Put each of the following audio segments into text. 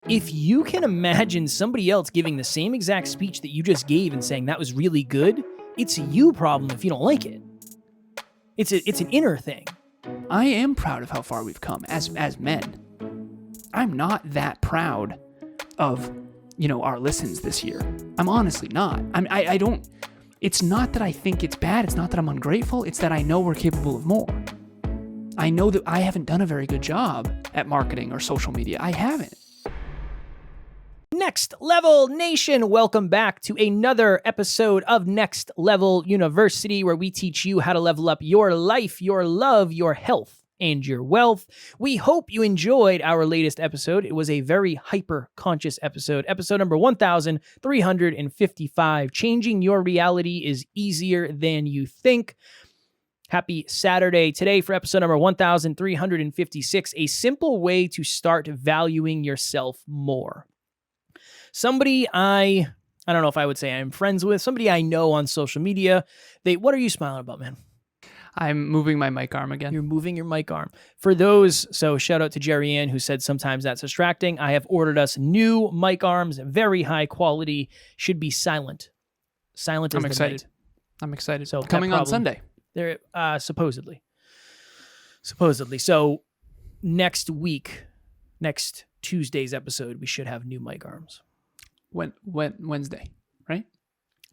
if you can imagine somebody else giving the same exact speech that you just gave and saying that was really good, it's a you problem if you don't like it. It's an inner thing. I am proud of how far we've come as men. I'm not that proud of, our listens this year. I'm honestly not. I don't. It's not that I think it's bad. It's not that I'm ungrateful. It's that I know we're capable of more. I know that I haven't done a very good job at marketing or social media. I haven't. Next Level Nation, welcome back to another episode of Next Level University, where we teach you how to level up your life, your love, your health, and your wealth. We hope you enjoyed our latest episode. It was a very hyper-conscious episode number 1355. Changing your reality is easier than you think. Happy Saturday today for episode number 1356, a simple way to start valuing yourself more. Somebody I don't know if I would say I'm friends with, somebody I know on social media. What are you smiling about, man? I'm moving my mic arm again. You're moving your mic arm. For those, so shout out to Jerry Ann, who said sometimes that's distracting. I have ordered us new mic arms, very high quality, should be silent. Silent as I'm excited. I'm excited. So coming on Sunday. They're supposedly. So next week, next Tuesday's episode, we should have new mic arms. When Wednesday, right?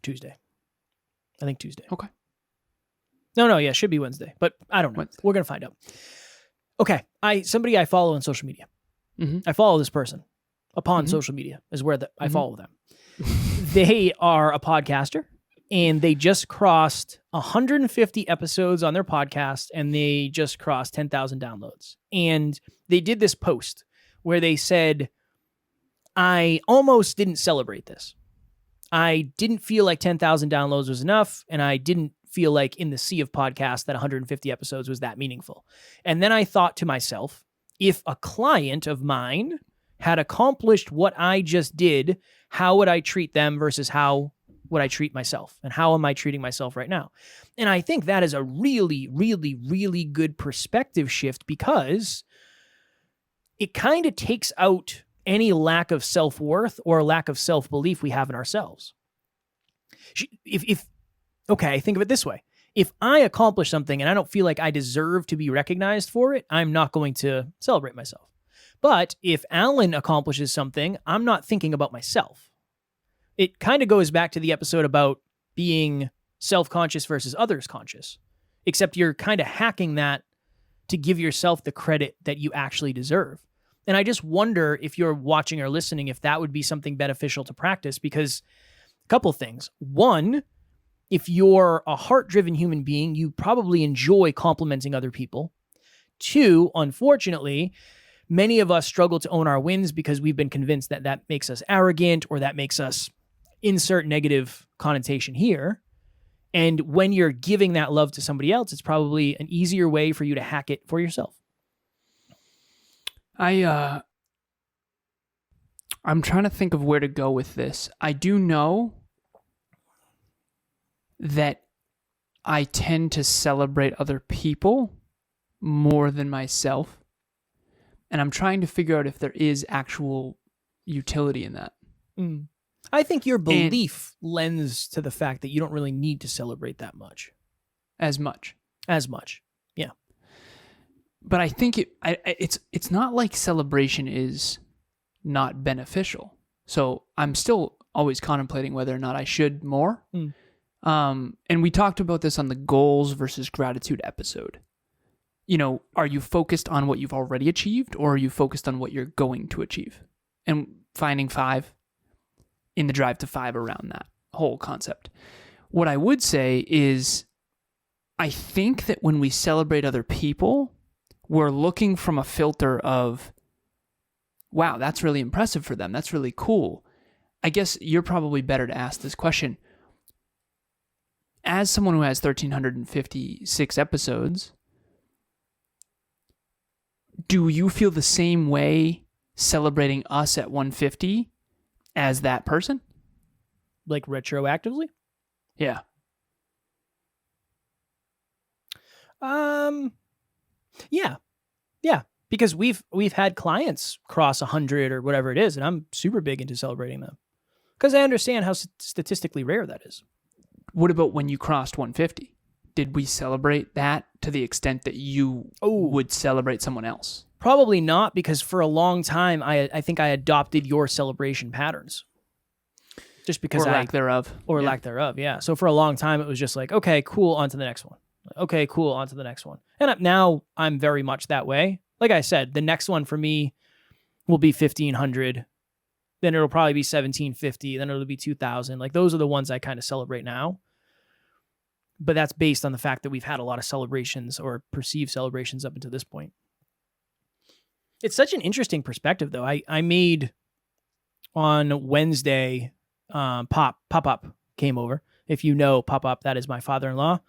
Tuesday. I think Tuesday. Okay. No, yeah, it should be Wednesday, but I don't know. Wednesday. We're going to find out. Okay, somebody I follow on social media. Mm-hmm. I follow this person upon social media is where I follow them. They are a podcaster, and they just crossed 150 episodes on their podcast, and they just crossed 10,000 downloads. And they did this post where they said, I almost didn't celebrate this. I didn't feel like 10,000 downloads was enough, and I didn't feel like in the sea of podcasts that 150 episodes was that meaningful. And then I thought to myself, if a client of mine had accomplished what I just did, how would I treat them versus how would I treat myself? And how am I treating myself right now? And I think that is a really, really, really good perspective shift, because it kind of takes out any lack of self-worth or lack of self-belief we have in ourselves. Okay, think of it this way. If I accomplish something and I don't feel like I deserve to be recognized for it, I'm not going to celebrate myself. But if Alan accomplishes something, I'm not thinking about myself. It kind of goes back to the episode about being self-conscious versus others conscious, except you're kind of hacking that to give yourself the credit that you actually deserve. And I just wonder if you're watching or listening, if that would be something beneficial to practice, because a couple things. One, if you're a heart-driven human being, you probably enjoy complimenting other people. Two, unfortunately, many of us struggle to own our wins because we've been convinced that that makes us arrogant, or that makes us insert negative connotation here. And when you're giving that love to somebody else, it's probably an easier way for you to hack it for yourself. I'm trying to think of where to go with this. I do know that I tend to celebrate other people more than myself. And I'm trying to figure out if there is actual utility in that. I think your belief lends to the fact that you don't really need to celebrate that much. As much. Yeah. But I think it's not like celebration is not beneficial. So I'm still always contemplating whether or not I should more. And we talked about this on the goals versus gratitude episode. Are you focused on what you've already achieved, or are you focused on what you're going to achieve? And finding 5 in the drive to 5 around that whole concept. What I would say is, I think that when we celebrate other people, we're looking from a filter of, wow, that's really impressive for them. That's really cool. I guess you're probably better to ask this question. As someone who has 1,356 episodes, do you feel the same way celebrating us at 150 as that person? Like retroactively? Yeah. Yeah. Because we've had clients cross 100 or whatever it is, and I'm super big into celebrating them because I understand how statistically rare that is. What about when you crossed 150? Did we celebrate that to the extent that you would celebrate someone else? Probably not, because for a long time, I think I adopted your celebration patterns. Just because lack thereof. Or lack thereof, yeah. So for a long time, it was just like, okay, cool, on to the next one. Okay, cool, on to the next one. And now I'm very much that way. Like I said, the next one for me will be 1,500. Then it'll probably be 1,750. Then it'll be 2,000. Like those are the ones I kind of celebrate now. But that's based on the fact that we've had a lot of celebrations or perceived celebrations up until this point. It's such an interesting perspective, though. I made on Wednesday, Pop came over. If you know Pop, that is my father-in-law.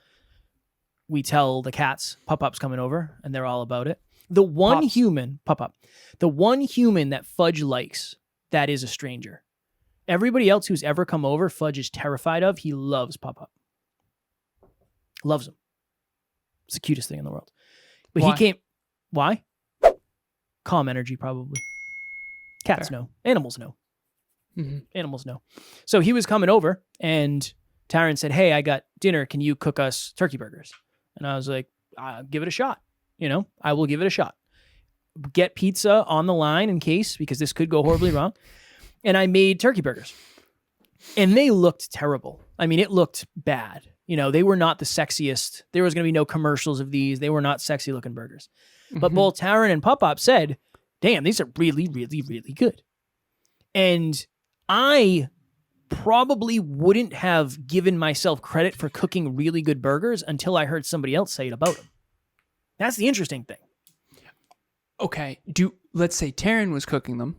We tell the cats Pop-Up's coming over, and they're all about it. The one human, Pop, the one human that Fudge likes, that is a stranger. Everybody else who's ever come over, Fudge is terrified of. He loves Pop. Loves him. It's the cutest thing in the world. But Why? he came... Why? Calm energy, probably. Cats know. Animals know. Mm-hmm. Animals know. So he was coming over, and Taryn said, hey, I got dinner. Can you cook us turkey burgers? And I was like, give it a shot. I will give it a shot. Get pizza on the line in case, because this could go horribly wrong. And I made turkey burgers. And they looked terrible. I mean, it looked bad. They were not the sexiest. There was going to be no commercials of these. They were not sexy looking burgers. But both Taryn and Pop said, damn, these are really, really, really good. And I probably wouldn't have given myself credit for cooking really good burgers until I heard somebody else say it about them. That's the interesting thing. Okay. Let's say Taryn was cooking them.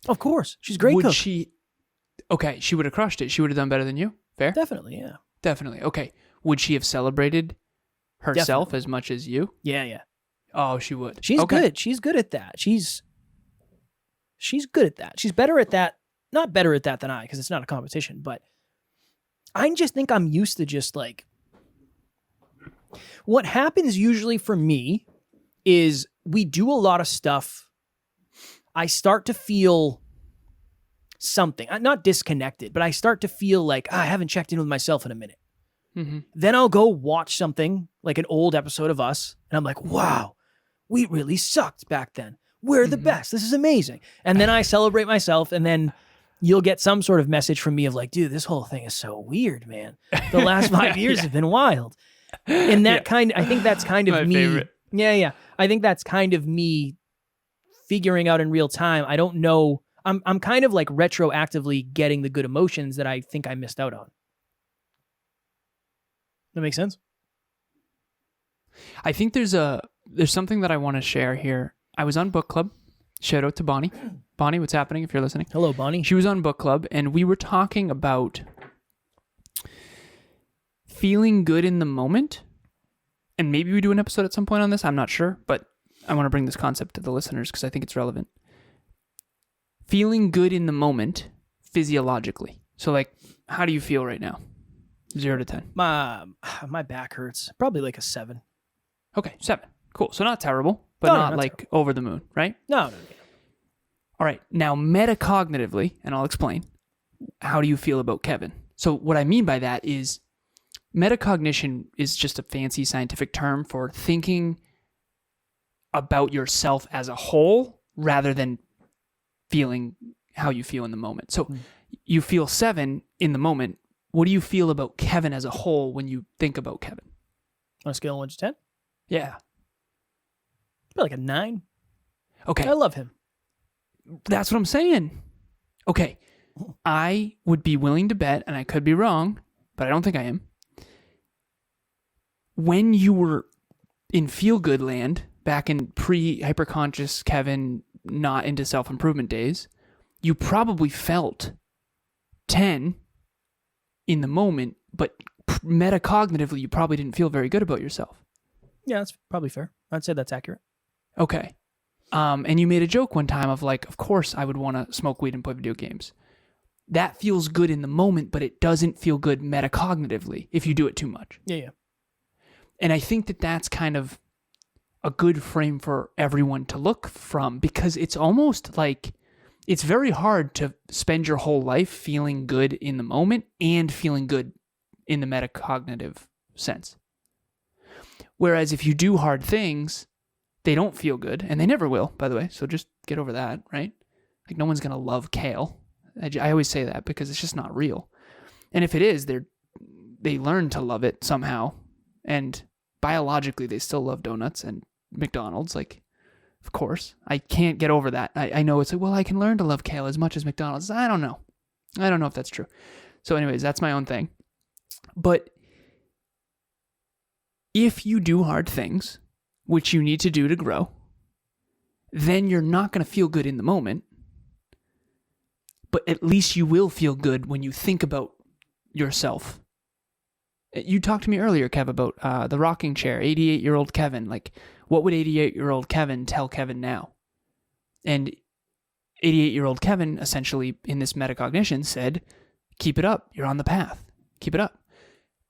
Of course. She's a great cook. Okay, she would have crushed it. She would have done better than you. Fair? Definitely, yeah. Definitely. Okay. Would she have celebrated herself Definitely. as much as you? Yeah. Oh, she would. She's good. She's good at that. She's good at that. She's better at that. Not better at that than I, because it's not a competition, but I just think I'm used to just like... What happens usually for me is we do a lot of stuff. I start to feel something. I'm not disconnected, but I start to feel like I haven't checked in with myself in a minute. Mm-hmm. Then I'll go watch something like an old episode of Us, and I'm like, wow, we really sucked back then. We're the best. This is amazing. And then I celebrate myself, and then you'll get some sort of message from me of like, dude, this whole thing is so weird, man. The last 5 years have been wild. And that I think that's kind of my me. favorite. Yeah. I think that's kind of me figuring out in real time. I don't know. I'm kind of like retroactively getting the good emotions that I think I missed out on. That makes sense? I think there's something that I want to share here. I was on book club. Shout out to Bonnie. Bonnie, what's happening if you're listening? Hello, Bonnie. She was on book club, and we were talking about feeling good in the moment. And maybe we do an episode at some point on this. I'm not sure, but I want to bring this concept to the listeners because I think it's relevant. Feeling good in the moment physiologically. So, like, how do you feel right now? 0 to 10. My back hurts. Probably like a 7. Okay, 7. Cool. So not terrible, but No, not not like over the moon, right? No. All right. Now, metacognitively, and I'll explain, how do you feel about Kevin? So what I mean by that is metacognition is just a fancy scientific term for thinking about yourself as a whole rather than feeling how you feel in the moment. So you feel 7 in the moment. What do you feel about Kevin as a whole when you think about Kevin? On a scale of 1 to 10? Yeah. Probably like a 9. Okay. I love him. That's what I'm saying. Okay. I would be willing to bet, and I could be wrong, but I don't think I am. When you were in feel-good land, back in pre-hyperconscious Kevin, not into self-improvement days, you probably felt 10 in the moment, but metacognitively, you probably didn't feel very good about yourself. Yeah, that's probably fair. I'd say that's accurate. Okay. And you made a joke one time of like, of course I would want to smoke weed and play video games. That feels good in the moment, but it doesn't feel good metacognitively if you do it too much. Yeah. And I think that that's kind of a good frame for everyone to look from, because it's almost like it's very hard to spend your whole life feeling good in the moment and feeling good in the metacognitive sense. Whereas if you do hard things, they don't feel good, and they never will, by the way. So just get over that, right? Like, no one's going to love kale. I always say that because it's just not real. And if it is, they learn to love it somehow. And biologically, they still love donuts and McDonald's. Like, of course. I can't get over that. I know it's like, well, I can learn to love kale as much as McDonald's. I don't know. I don't know if that's true. So anyways, that's my own thing. But if you do hard things, which you need to do to grow, then you're not going to feel good in the moment. But at least you will feel good when you think about yourself. You talked to me earlier, Kev, about the rocking chair, 88-year-old Kevin. Like, what would 88-year-old Kevin tell Kevin now? And 88-year-old Kevin, essentially, in this metacognition, said, keep it up. You're on the path. Keep it up.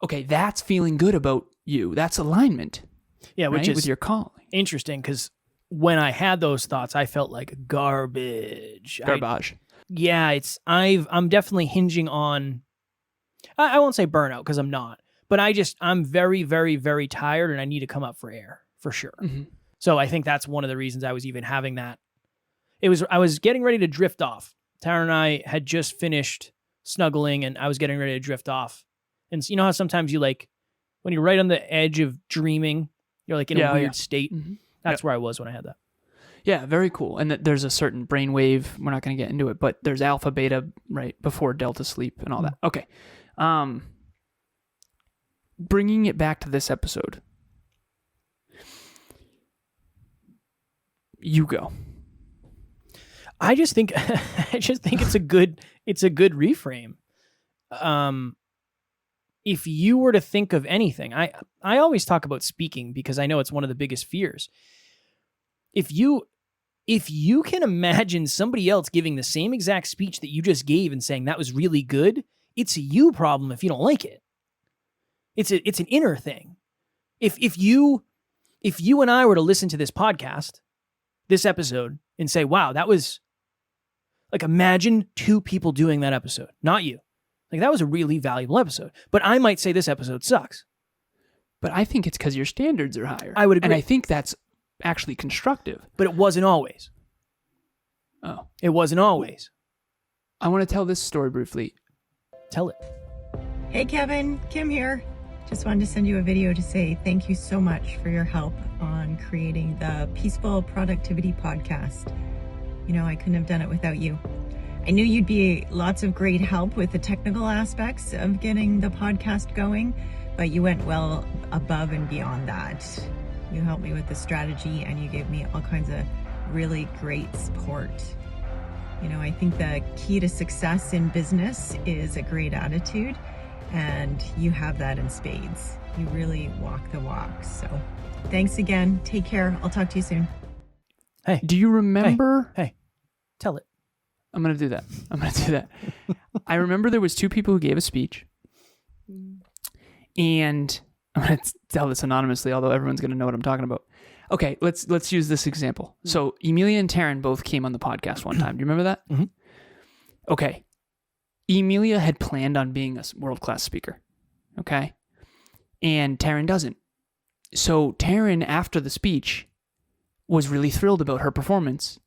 Okay, that's feeling good about you. That's alignment. Yeah, which is with your calling. Interesting, because when I had those thoughts, I felt like garbage. I'm definitely hinging on, I won't say burnout because I'm not, but I'm very, very, very tired and I need to come up for air for sure. Mm-hmm. So I think that's one of the reasons I was even having that. I was getting ready to drift off. Tara and I had just finished snuggling and I was getting ready to drift off. And you know how sometimes you like, when you're right on the edge of dreaming, you're like in a weird state. Mm-hmm. That's where I was when I had that. Yeah, very cool. And there's a certain brainwave, we're not going to get into it, but there's alpha, beta, right, before delta sleep and all that. Okay. Bringing it back to this episode. You go. I just think it's a good reframe. If you were to think of anything, I always talk about speaking because I know it's one of the biggest fears. If you can imagine somebody else giving the same exact speech that you just gave and saying that was really good, it's a you problem if you don't like it. It's an inner thing. If you and I were to listen to this podcast, this episode, and say, wow, that was like, imagine two people doing that episode, not you. Like, that was a really valuable episode. But I might say this episode sucks. But I think it's because your standards are higher. I would agree. And I think that's actually constructive. But it wasn't always. Oh. It wasn't always. I want to tell this story briefly. Tell it. Hey, Kevin. Kim here. Just wanted to send you a video to say thank you so much for your help on creating the Peaceful Productivity Podcast. You know, I couldn't have done it without you. I knew you'd be lots of great help with the technical aspects of getting the podcast going, but you went well above and beyond that. You helped me with the strategy and you gave me all kinds of really great support. You know, I think the key to success in business is a great attitude, and you have that in spades. You really walk the walk. So thanks again. Take care. I'll talk to you soon. Hey, do you remember? Hey, tell it. I'm going to do that. I remember there was two people who gave a speech, and I'm going to tell this anonymously, although everyone's going to know what I'm talking about. Okay, let's use this example. So Emilia and Taryn both came on the podcast one time. Do you remember that? Mm-hmm. Okay. Emilia had planned on being a world-class speaker. Okay. And Taryn doesn't. So Taryn, after the speech, was really thrilled about her performance.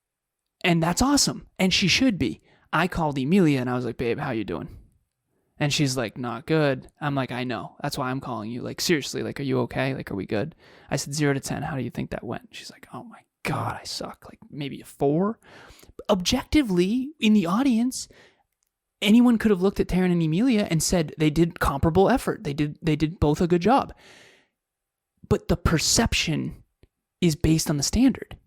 And that's awesome. And she should be. I called Emilia and I was like, babe, how you doing? And she's like, not good. I'm like, I know. That's why I'm calling you. Like, seriously, like, are you okay? Like, are we good? I said 0 to 10. How do you think that went? She's like, oh my God, I suck. Like, maybe a 4. Objectively, in the audience, anyone could have looked at Taryn and Emilia and said they did comparable effort. They did both a good job. But the perception is based on the standard.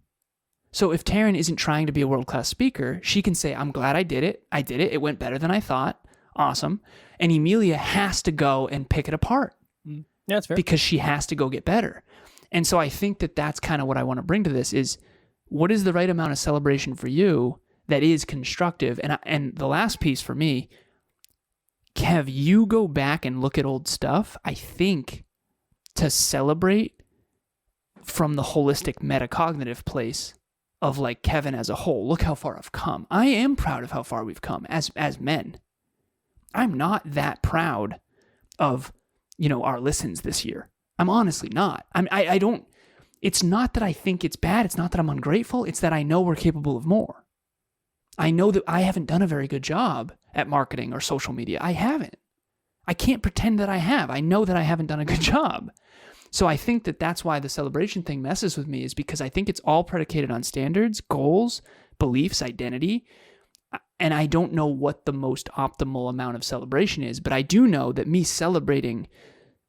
So if Taryn isn't trying to be a world-class speaker, she can say, I'm glad I did it. I did it. It went better than I thought. Awesome. And Emilia has to go and pick it apart. Yeah, that's fair. Because she has to go get better. And so I think that that's kind of what I want to bring to this is, what is the right amount of celebration for you that is constructive? And the last piece for me, Kev, you go back and look at old stuff. I think to celebrate from the holistic metacognitive place of like Kevin as a whole. Look how far I've come. I am proud of how far we've come as men. I'm not that proud of, our listens this year. I'm honestly not. I don't, it's not that I think it's bad. It's not that I'm ungrateful. It's that I know we're capable of more. I know that I haven't done a very good job at marketing or social media. I haven't. I can't pretend that I have. I know that I haven't done a good job. So I think that that's why the celebration thing messes with me, is because I think it's all predicated on standards, goals, beliefs, identity. And I don't know what the most optimal amount of celebration is, but I do know that me celebrating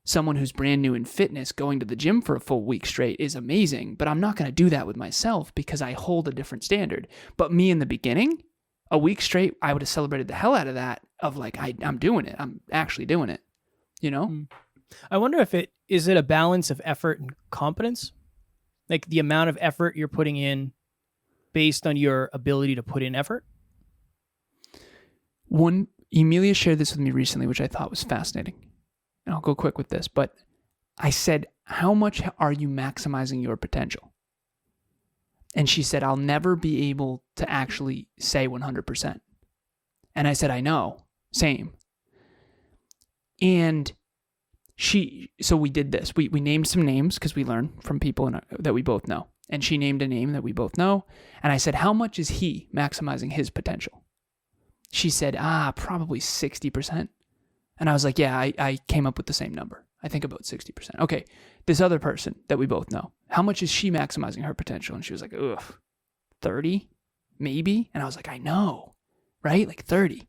someone who's brand new in fitness going to the gym for a full week straight is amazing, but I'm not going to do that with myself because I hold a different standard. But me in the beginning, a week straight, I would have celebrated the hell out of that, of like, I'm doing it. I'm actually doing it, I wonder if is it a balance of effort and competence? Like the amount of effort you're putting in based on your ability to put in effort? Emilia shared this with me recently, which I thought was fascinating. And I'll go quick with this, but I said, how much are you maximizing your potential? And she said, I'll never be able to actually say 100%. And I said, I know, same. And so we did this. We named some names because we learn from people that we both know. And she named a name that we both know. And I said, how much is he maximizing his potential? She said, probably 60%. And I was like, yeah, I came up with the same number. I think about 60%. Okay, this other person that we both know, how much is she maximizing her potential? And she was like, 30, maybe? And I was like, I know, right? Like 30.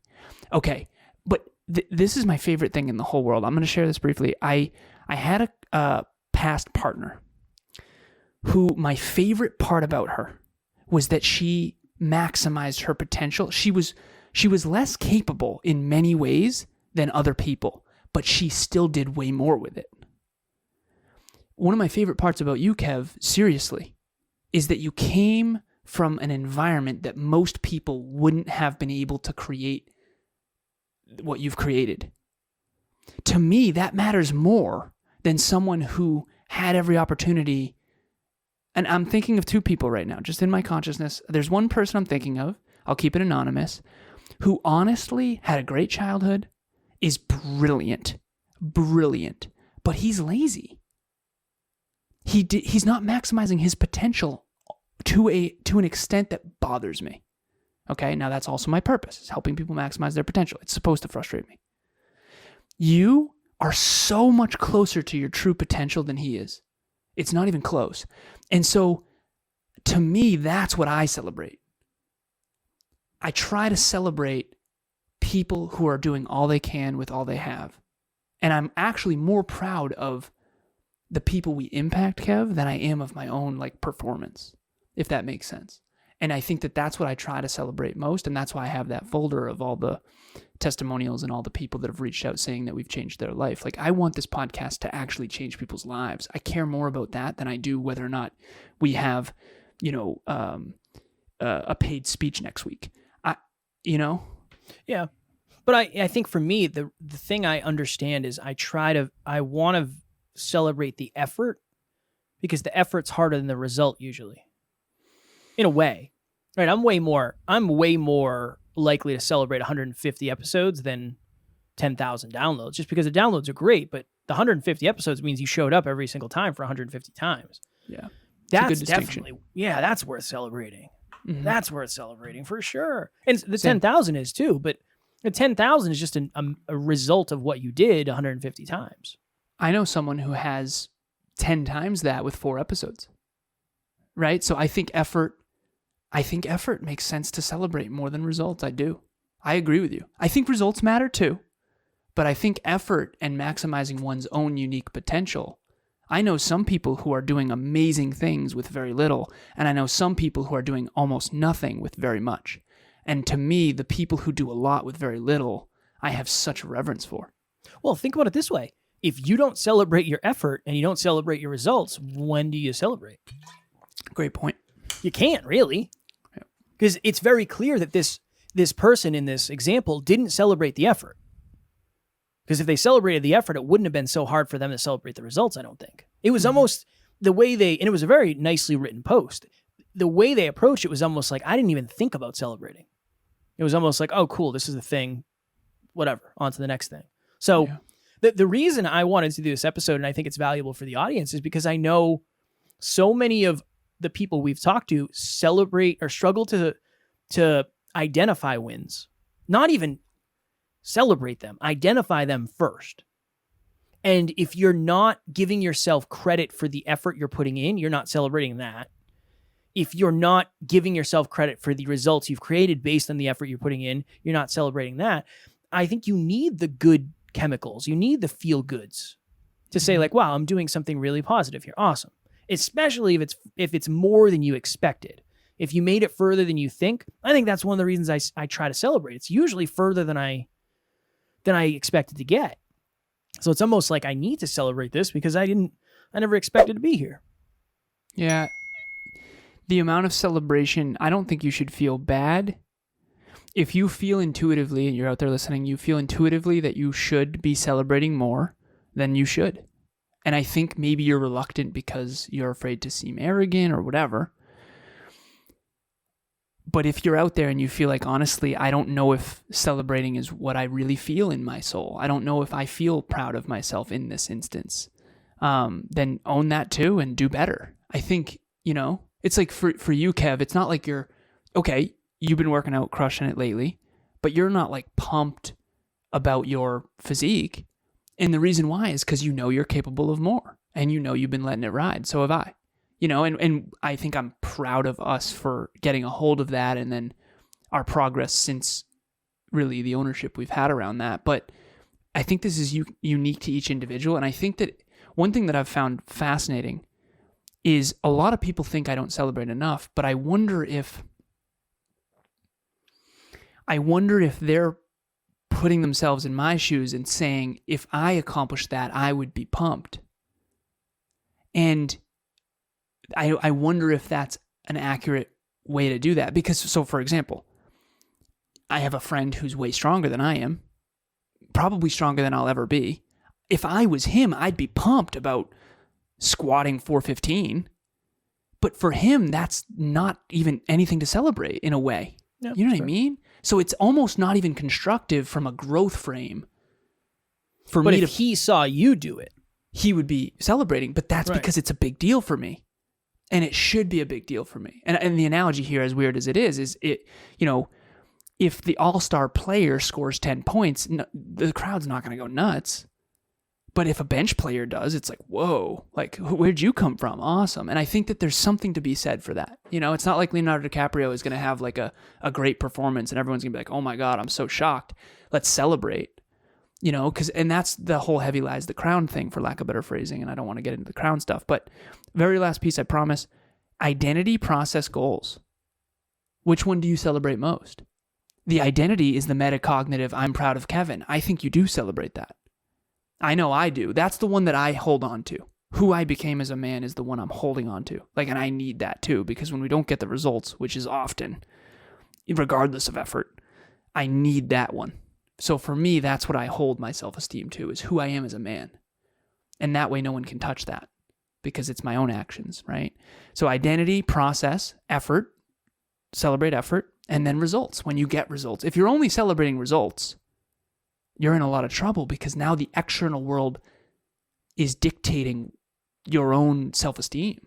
Okay, but this is my favorite thing in the whole world. I'm going to share this briefly. I had a past partner who, my favorite part about her was that she maximized her potential. She was less capable in many ways than other people, but she still did way more with it. One of my favorite parts about you, Kev, seriously, is that you came from an environment that most people wouldn't have been able to create what you've created. To me, that matters more than someone who had every opportunity. And I'm thinking of two people right now, just in my consciousness. There's one person I'm thinking of, I'll keep it anonymous, who honestly had a great childhood, is brilliant, but he's lazy. He's not maximizing his potential to an extent that bothers me. Okay, now that's also my purpose, is helping people maximize their potential. It's supposed to frustrate me. You are so much closer to your true potential than he is. It's not even close. And so, to me, that's what I celebrate. I try to celebrate people who are doing all they can with all they have. And I'm actually more proud of the people we impact, Kev, than I am of my own performance, if that makes sense. And I think that that's what I try to celebrate most. And that's why I have that folder of all the testimonials and all the people that have reached out saying that we've changed their life. I want this podcast to actually change people's lives. I care more about that than I do whether or not we have, a paid speech next week. Yeah. But I think for me, the thing I understand is I want to celebrate the effort, because the effort's harder than the result usually. In a way. Right? I'm way more likely to celebrate 150 episodes than 10,000 downloads, just because the downloads are great, but the 150 episodes means you showed up every single time for 150 times. Yeah. That's definitely, that's worth celebrating. Mm-hmm. That's worth celebrating for sure. And the 10,000 is too, but the 10,000 is just a result of what you did 150 times. I know someone who has 10 times that with 4 episodes. Right? So I think effort makes sense to celebrate more than results. I do. I agree with you. I think results matter too, but I think effort and maximizing one's own unique potential. I know some people who are doing amazing things with very little, and I know some people who are doing almost nothing with very much. And to me, the people who do a lot with very little, I have such reverence for. Well, think about it this way. If you don't celebrate your effort and you don't celebrate your results, when do you celebrate? Great point. You can't really. Because it's very clear that this person in this example didn't celebrate the effort. Because if they celebrated the effort, it wouldn't have been so hard for them to celebrate the results, I don't think. It was almost the way and it was a very nicely written post. The way they approached it was almost like I didn't even think about celebrating. It was almost like, oh, cool, this is the thing, whatever, on to the next thing. So the reason I wanted to do this episode, and I think it's valuable for the audience, is because I know so many of the people we've talked to celebrate or struggle to identify wins, not even celebrate them, identify them first. And if you're not giving yourself credit for the effort you're putting in, you're not celebrating that. If you're not giving yourself credit for the results you've created based on the effort you're putting in, you're not celebrating that. I think you need the good chemicals. You need the feel goods to say like, wow, I'm doing something really positive here. Awesome. Especially if it's more than you expected. If you made it further than you think, I think that's one of the reasons I try to celebrate. It's usually further than I expected to get. So it's almost like I need to celebrate this because I never expected to be here. Yeah. The amount of celebration, I don't think you should feel bad. If you feel intuitively, and you're out there listening, you feel intuitively that you should be celebrating more, then you should. And I think maybe you're reluctant because you're afraid to seem arrogant or whatever. But if you're out there and you feel like, honestly, I don't know if celebrating is what I really feel in my soul. I don't know if I feel proud of myself in this instance. Then own that too and do better. I think, it's like for you, Kev, it's not like you've been working out, crushing it lately, but you're not like pumped about your physique. And the reason why is because you're capable of more and you've been letting it ride. So have I. And I think I'm proud of us for getting a hold of that and then our progress since really the ownership we've had around that. But I think this is unique to each individual. And I think that one thing that I've found fascinating is a lot of people think I don't celebrate enough, but I wonder if they're putting themselves in my shoes and saying, if I accomplished that, I would be pumped. And I wonder if that's an accurate way to do that. Because, so for example, I have a friend who's way stronger than I am, probably stronger than I'll ever be. If I was him, I'd be pumped about squatting 415. But for him, that's not even anything to celebrate in a way. Yeah, you know what I mean? So it's almost not even constructive from a growth frame for me. But if he saw you do it, he would be celebrating. But that's because it's a big deal for me. And it should be a big deal for me. And the analogy here, as weird as it is it, if the all-star player scores 10 points, the crowd's not going to go nuts. But if a bench player does, it's like, whoa, like, where'd you come from? Awesome. And I think that there's something to be said for that. It's not like Leonardo DiCaprio is going to have like a great performance and everyone's going to be like, oh my God, I'm so shocked. Let's celebrate. And that's the whole heavy lies the crown thing, for lack of better phrasing. And I don't want to get into the crown stuff, but very last piece, I promise. Identity, process, goals. Which one do you celebrate most? The identity is the metacognitive, I'm proud of Kevin. I think you do celebrate that. I know I do. That's the one that I hold on to. Who I became as a man is the one I'm holding on to. And I need that too, because when we don't get the results, which is often, regardless of effort, I need that one. So for me, that's what I hold my self-esteem to, is who I am as a man. And that way no one can touch that because it's my own actions, right? So identity, process, effort, celebrate effort, and then results. When you get results. If you're only celebrating results, you're in a lot of trouble because now the external world is dictating your own self-esteem.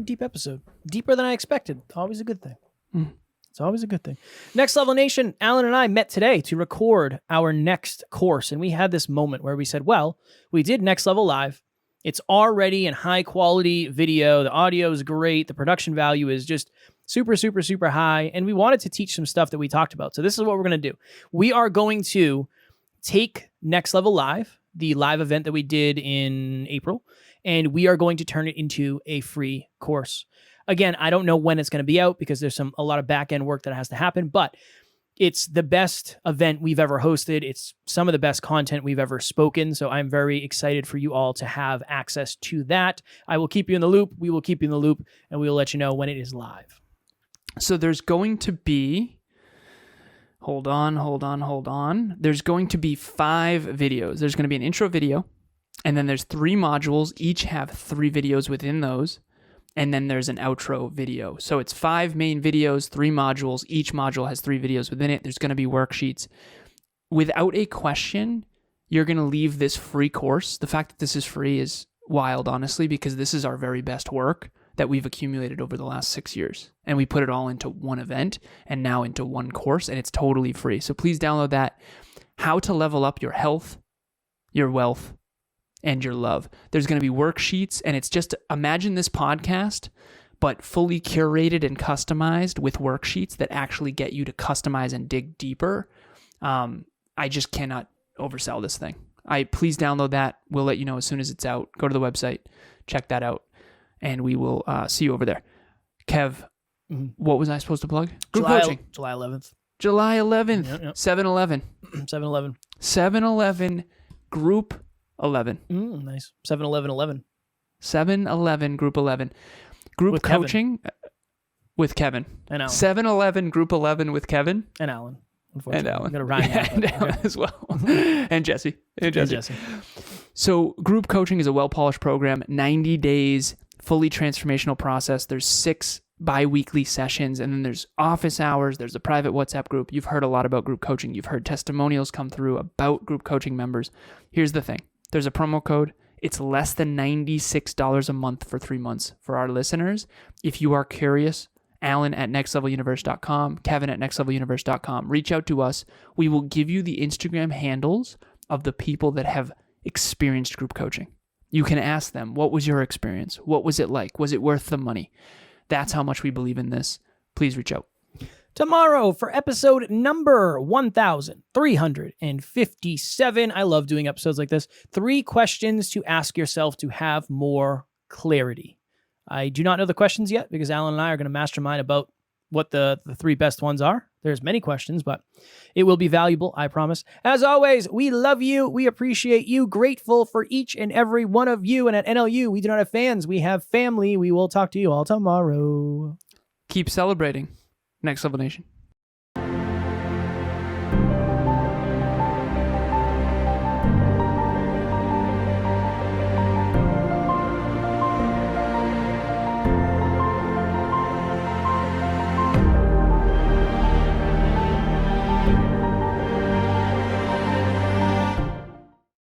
Deep episode. Deeper than I expected. Always a good thing. It's always a good thing. Next Level Nation, Alan and I met today to record our next course. And we had this moment where we said, well, we did Next Level Live. It's already in high quality video. The audio is great. The production value is just super, super, super high. And we wanted to teach some stuff that we talked about. So this is what we're going to do. We are going to take Next Level Live, the live event that we did in April, and we are going to turn it into a free course. Again, I don't know when it's going to be out because there's a lot of back-end work that has to happen, but it's the best event we've ever hosted. It's some of the best content we've ever spoken. So I'm very excited for you all to have access to that. I will keep you in the loop. We will keep you in the loop, and we will let you know when it is live. So there's going to be, hold on. There's going to be 5 videos. There's going to be an intro video. And then there's 3 modules. Each have 3 videos within those. And then there's an outro video. So it's 5 main videos, 3 modules. Each module has 3 videos within it. There's going to be worksheets. Without a question, you're going to leave this free course. The fact that this is free is wild, honestly, because this is our very best work that we've accumulated over the last 6 years. And we put it all into one event and now into one course, and it's totally free. So please download that. How to level up your health, your wealth, and your love. There's going to be worksheets, and it's just, imagine this podcast, but fully curated and customized with worksheets that actually get you to customize and dig deeper. I just cannot oversell this thing. Please download that. We'll let you know as soon as it's out. Go to the website, check that out, and we will see you over there. Kev, what was I supposed to plug? Group coaching. July 11th. July 11th, Yep. 7-Eleven. 7-Eleven. 7-Eleven Group 11. Nice. 7-Eleven. 7-Eleven Group 11. Group With Kevin. coaching with Kevin. And Alan. 7-Eleven Group 11 with Kevin. And Alan. And Unfortunately. Alan. I'm going to rhyme that. And Alan as well. And Jesse. And Jesse. So group coaching is a well-polished program, 90 days, fully transformational process. There's 6 bi-weekly sessions, and then there's office hours. There's a private WhatsApp group. You've heard a lot about group coaching. You've heard testimonials come through about group coaching members. Here's the thing. There's a promo code. It's less than $96 a month for 3 months for our listeners. If you are curious, Alan at nextleveluniverse.com, Kevin at nextleveluniverse.com. Reach out to us. We will give you the Instagram handles of the people that have experienced group coaching. You can ask them, what was your experience? What was it like? Was it worth the money? That's how much we believe in this. Please reach out. Tomorrow for episode number 1357. I love doing episodes like this. 3 questions to ask yourself to have more clarity. I do not know the questions yet because Alan and I are going to mastermind about what the 3 best ones are. There's many questions, but it will be valuable, I promise. As always, we love you. We appreciate you. Grateful for each and every one of you. And at NLU, we do not have fans. We have family. We will talk to you all tomorrow. Keep celebrating. Next Level Nation.